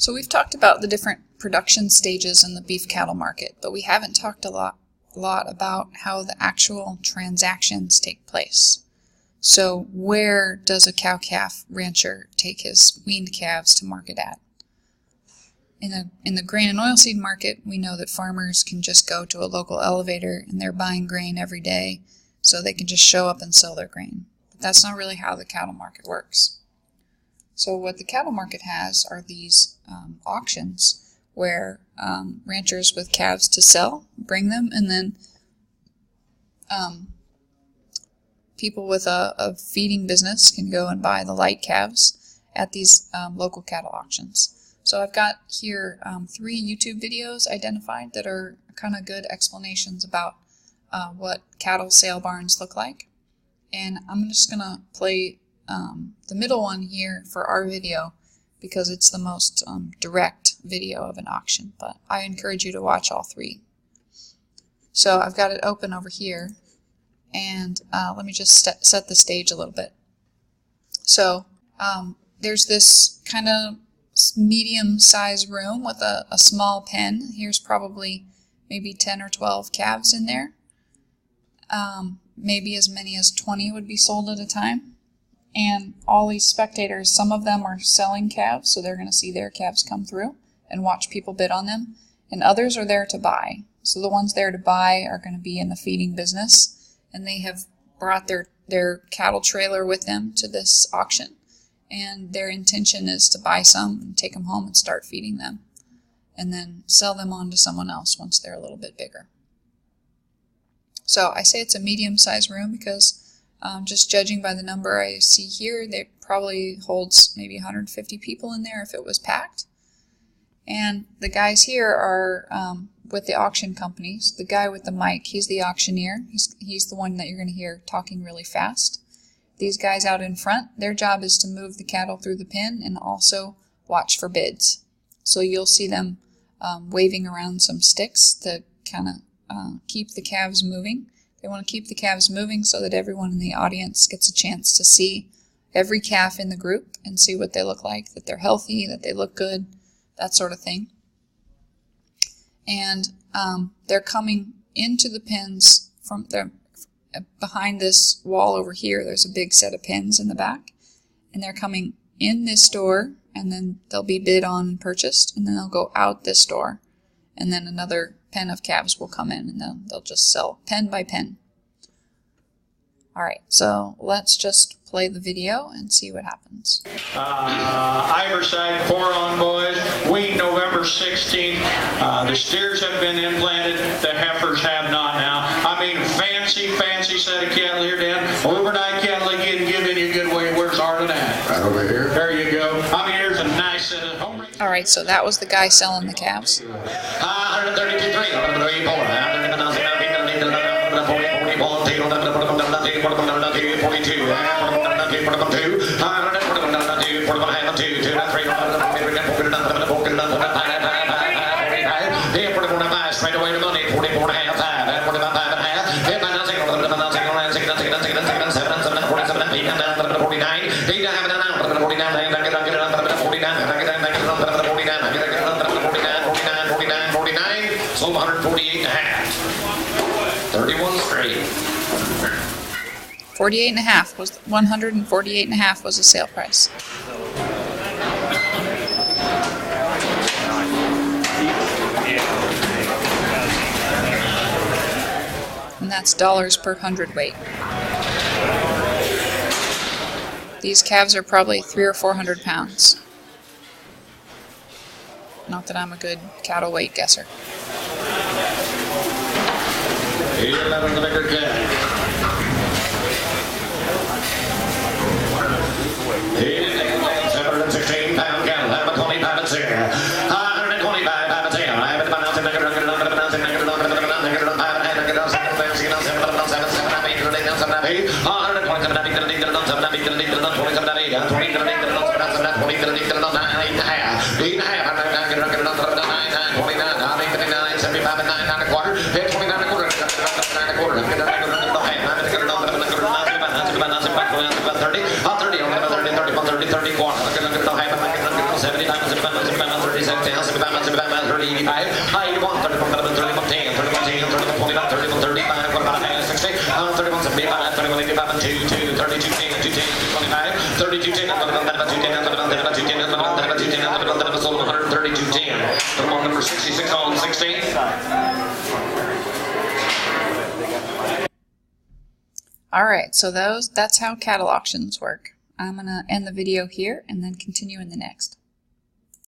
So we've talked about the different production stages in the beef cattle market, but we haven't talked a lot about how the actual transactions take place. So where does a cow-calf rancher take his weaned calves to market at? In the grain and oilseed market, we know that farmers can just go to a local elevator and they're buying grain every day, so they can just show up and sell their grain. But that's not really how the cattle market works. So what the cattle market has are these auctions where ranchers with calves to sell bring them, and then people with a feeding business can go and buy the light calves at these local cattle auctions. So I've got here 3 YouTube videos identified that are kind of good explanations about what cattle sale barns look like. And I'm just going to play the middle one here for our video because it's the most direct video of an auction, but I encourage you to watch all 3. So I've got it open over here, and let me just set the stage a little bit. So there's this kind of medium-sized room with a small pen. Here's probably maybe 10 or 12 calves in there. Maybe as many as 20 would be sold at a time. And all these spectators, some of them are selling calves, so they're going to see their calves come through and watch people bid on them. And others are there to buy. So the ones there to buy are going to be in the feeding business, and they have brought their cattle trailer with them to this auction. And their intention is to buy some and take them home and start feeding them, and then sell them on to someone else once they're a little bit bigger. So I say it's a medium-sized room because just judging by the number I see here, it probably holds maybe 150 people in there if it was packed. And the guys here are with the auction companies. The guy with the mic, he's the auctioneer. He's the one that you're going to hear talking really fast. These guys out in front, their job is to move the cattle through the pen and also watch for bids. So you'll see them waving around some sticks to kind of keep the calves moving. They want to keep the calves moving so that everyone in the audience gets a chance to see every calf in the group and see what they look like, that they're healthy, that they look good, that sort of thing. And they're coming into the pens from behind this wall over here. There's a big set of pens in the back, and they're coming in this door, and then they'll be bid on and purchased, and then they'll go out this door, and then another pen of calves will come in, and they'll just sell pen by pen. Alright, so let's just play the video and see what happens. Iverside 4 on boys, weaned November 16th. The steers have been implanted, the heifers have not now. I mean, fancy set of cattle here, Dan. Overnight cattle again, giving you good way. Where's Arlen at? Right over here. There you go. I mean, here's a nice set of home. Alright, so that was the guy selling the calves. 48.5 was 148.5 was the sale price. And that's dollars per hundredweight. These calves are probably 300 or 400 pounds. Not that I'm a good cattle weight guesser. 75, 75, 75, 36, 75, 75, 30, 85, 81, 31, 31, 10, 31, 10, 31, 25, 31, 35, what about a 60, 31, 75, 31, 85, and 2, 2, 32, 10, 2, 10, 25, 32, 10, 2, 10, 132, 10. Put them on number 66 on 16. Alright, so that's how cattle auctions work. I'm going to end the video here and then continue in the next.